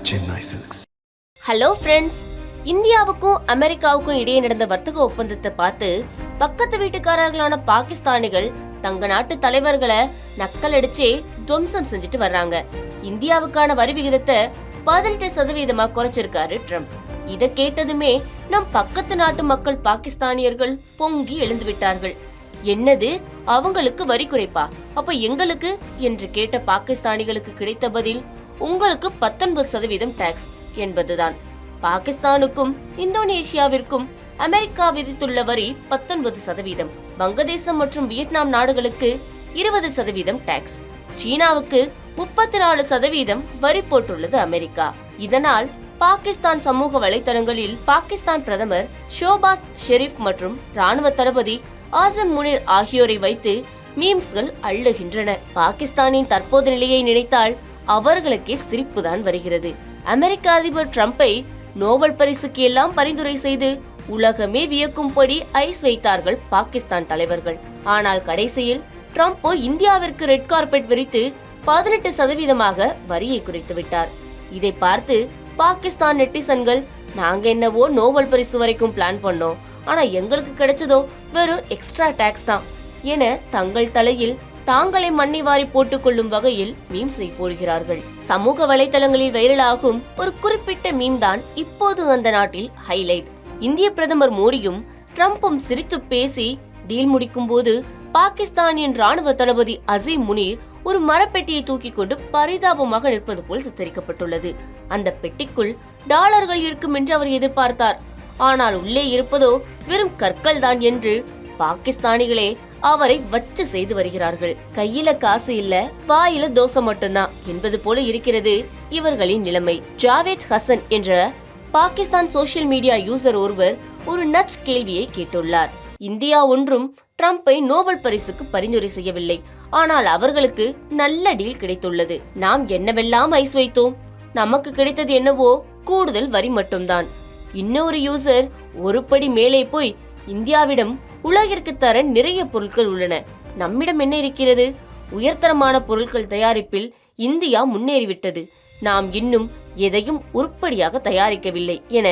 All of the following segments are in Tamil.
Chennai Silks. ஹலோ ஃப்ரெண்ட்ஸ், இந்தியாவுக்கும் அமெரிக்காவுக்கும் இடையே நடந்த வர்த்தக ஒப்பந்தத்தை பார்த்து பக்கத்து வீட்டுக்காரர்களான பாகிஸ்தானிகள் தங்க நாட்டு தலைவர்களை நக்கல் அடிச்சே துவம்சம் செஞ்சுட்டு வர்றாங்க. இந்தியாவுக்கான வரி விகிதத்தை 18% குறைச்சிருக்காரு ட்ரம்ப். இதை கேட்டதுமே நம் பக்கத்து நாட்டு மக்கள் பாகிஸ்தானியர்கள் பொங்கி எழுந்து விட்டார்கள். என்னது, அவங்களுக்கு வரி குறைப்பா, அப்ப எங்களுக்கு என்று கேட்ட பாகிஸ்தானிகளுக்கு கிடைத்த பதில், உங்களுக்கு 19% டாக்ஸ் என்பதுதான். பாகிஸ்தானுக்கும் இந்தோனேஷியாவிற்கும் அமெரிக்கா விதித்துள்ள வரி 19%, வங்கதேசம் மற்றும் வியட்நாம் நாடுகளுக்கு 20% டாக்ஸ், சீனாவுக்கு 34% வரி போட்டுள்ளது அமெரிக்கா. இதனால் பாகிஸ்தான் சமூக வலைதளங்களில் பாகிஸ்தான் பிரதமர் ஷோபாஸ் ஷெரீப் மற்றும் ராணுவ தளபதி ஆசம் முனிர் ஆகியோரை வைத்து மீம்ஸ்கள் அள்ளுகின்றன. பாகிஸ்தானின் தற்போது நிலையை நினைத்தால் அவர்களுக்கே சிரிப்புதான் வருகிறது. அமெரிக்க அதிபர் ட்ரம்பை நோபல் பரிசுக்கு எல்லாம் பரிந்துரை செய்து உலகமே வியக்கும்படி ஐஸ் வைத்தார்கள் பாகிஸ்தான் தலைவர்கள். ஆனால் கடைசியில் ட்ரம்போ இந்தியாவிற்கு ரெட் கார்பெட் விரித்து 18% வரியை குறைத்து விட்டார். இதை பார்த்து பாகிஸ்தான் நெட்டிசன்கள், நாங்க என்னவோ நோபல் பரிசு வரைக்கும் பிளான் பண்ணோம், ஆனா எங்களுக்கு கிடைச்சதோ வெறும் எக்ஸ்ட்ரா டாக்ஸ் தான் என தங்கள் தலையில் தாங்களை மண்ணை வாரி போட்டுக் கொள்ளும் வகையில் மீம்ஸை போடுகிறார்கள். சமூக வலைதளங்களில் வைரலாகும் ஒரு குறிப்பிட்ட மீம் தான் இப்போது அந்த நாட்டில் ஹைலைட். இந்திய பிரதமர் மோடியும் ட்ரம்பும் சிரித்து பேசி டீல் முடிக்கும் போது பாகிஸ்தானின் ராணுவ தளபதி அசீம் முனீர் ஒரு மரப்பெட்டியை தூக்கி கொண்டு பரிதாபமாக நிற்பது போல் சித்தரிக்கப்பட்டுள்ளது. அந்த பெட்டிக்குள் டாலர்கள் இருக்கும் என்று அவர் எதிர்பார்த்தார். ஆனால் உள்ளே இருப்பதோ வெறும் கற்கள் தான் என்று பாகிஸ்தானிகளே அவரை வச்சு செய்து வருகிறார்கள். கையில காசு இல்ல, வாயில தோசை மட்டும்தான் என்பது போல இருக்கிறது இவர்களின் நிலைமை. ஜாவேத் ஹசன் என்ற பாகிஸ்தான் சோசியல் மீடியா யூசர் ஒருவர் ஒரு நச் கேள்வியை கேட்டுள்ளார். இந்தியா ஒன்றும் ட்ரம்பை நோபல் பரிசுக்கு பரிந்துரை செய்யவில்லை, ஆனால் அவர்களுக்கு நல்ல டீல் கிடைத்துள்ளது. நாம் என்னவெல்லாம் ஐஸ் வைத்தோம், நமக்கு கிடைத்தது என்னவோ கூடுதல் வரி மட்டும்தான். இன்னொரு யூசர் ஒரு படி மேலே போய், இந்தியாவிடம் உலகிற்கு தர நிறைய பொருட்கள் உள்ளன, நம்மிடம் என்ன இருக்கிறது, உயர்தரமான பொருட்கள் தயாரிப்பில் இந்தியா முன்னேறிவிட்டது, நாம் இன்னும் எதையும் உருப்படியாக தயாரிக்கவில்லை என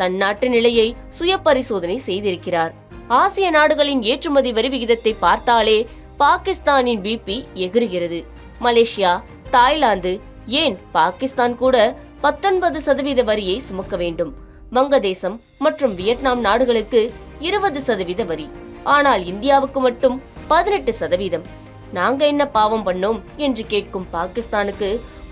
தன் நாட்டு நிலையை சுய பரிசோதனை செய்திருக்கிறார். ஆசிய நாடுகளின் ஏற்றுமதி வரி விகிதத்தை பார்த்தாலே பாகிஸ்தானின் பிபி எகிறுகிறது. மலேசியா, தாய்லாந்து, ஏன் பாகிஸ்தான் கூட 19% வரியை சுமக்க வேண்டும். வங்கதேசம் மற்றும் வியட்நாம் நாடுகளுக்கு 20% வரி, ஆனால் இந்தியாவுக்கு மட்டும் 18%. நாங்க என்ன பாவம் பண்ணோம் என்று கேட்கும் பாகிஸ்தானுக்கு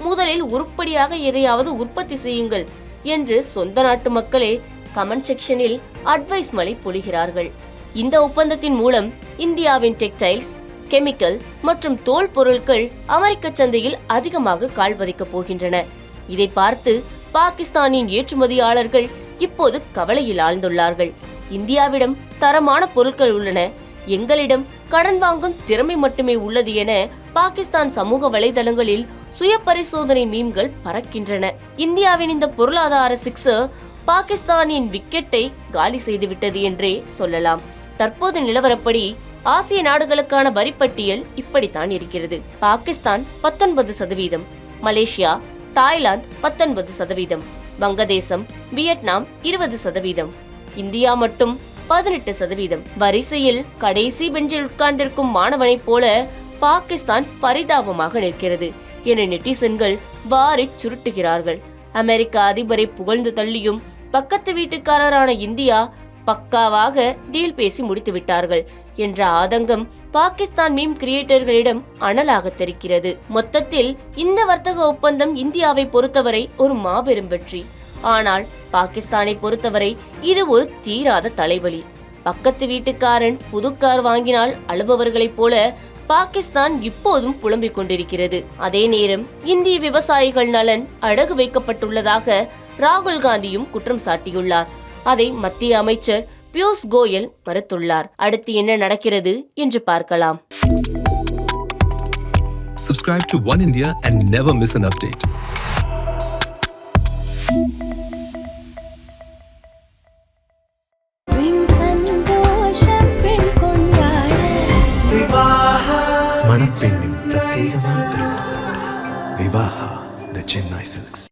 முதலில் உருப்படியாக எதையாவது உற்பத்தி செய்யுங்கள் என்று சொந்த நாட்டு மக்களே கமெண்ட் செக்ஷனில் அட்வைஸ் மழை பொழிகிறார்கள். இந்த ஒப்பந்தத்தின் மூலம் இந்தியாவின் டெக்ஸ்டைல்ஸ், கெமிக்கல் மற்றும் தோல் பொருட்கள் அமெரிக்க சந்தையில் அதிகமாக கால் பதிக்க போகின்றன. இதை பார்த்து பாகிஸ்தானின் ஏற்றுமதியாளர்கள் இப்போது கவலையில் ஆழ்ந்துள்ளார்கள். இந்தியாவிடம் தரமான பொருட்கள் உள்ளன, எங்களிடம் கடன் வாங்கும் திறமை மட்டுமே உள்ளது என பாகிஸ்தான் சமூக வலைதளங்களில் சுய பரிசோதனை மீம்கள் பறக்கின்றன. இந்தியாவின் இந்த பொருளாதார சிக்ஸர் பாகிஸ்தானின் விக்கெட்டை காலி செய்துவிட்டது என்றே சொல்லலாம். தற்போது நிலவரப்படி ஆசிய நாடுகளுக்கான வரிப்பட்டியல் இப்படித்தான் இருக்கிறது. பாகிஸ்தான் 19%, மலேசியா, தாய்லாந்து 19%, வங்கதேசம், வியட்நாம் 20%, இந்தியா மட்டும் 18%. வரிசையில் கடைசி பெஞ்சில் உட்கார்ந்திருக்கும் மாணவனைப் போல பாகிஸ்தான் பரிதாபமாக நிற்கிறது என நெட்டிசன்கள் வாரி சுருட்டுகிறார்கள். அமெரிக்க அதிபரை புகழ்ந்து தள்ளியும் பக்கத்து வீட்டுக்காரரான இந்தியா பக்காவாக டீல் பேசி முடித்து விட்டார்கள் என்ற ஆதங்கம் பாகிஸ்தான் மீம் கிரியேட்டர்களிடம் அனலாக தெரிக்கிறது. மொத்தத்தில் இந்த வர்த்தக ஒப்பந்தம் இந்தியாவை பொறுத்தவரை ஒரு மாபெரும் வெற்றி. ஆனால் பாகிஸ்தானை பொறுத்தவரை இது ஒரு தீராத தலைவலி. பக்கத்து வீட்டுக்காரன் புது கார் வாங்கினால் அழுபவர்களைப் போல பாகிஸ்தான் இப்போதும் புலம்பிக் கொண்டிருக்கிறது. அதே நேரம் இந்திய விவசாயிகள் நலன் அடகு வைக்கப்பட்டுள்ளதாக ராகுல் காந்தியும் குற்றம் சாட்டியுள்ளார். அதை மத்திய அமைச்சர் பியூஷ் கோயல் மறுத்துள்ளார். அடுத்து என்ன நடக்கிறது என்று பார்க்கலாம். Subscribe to One India and never miss an update. மணப்பெண்ணின் பிரத்யேகமான திருமணம் விவாஹா, the Chennai Silks.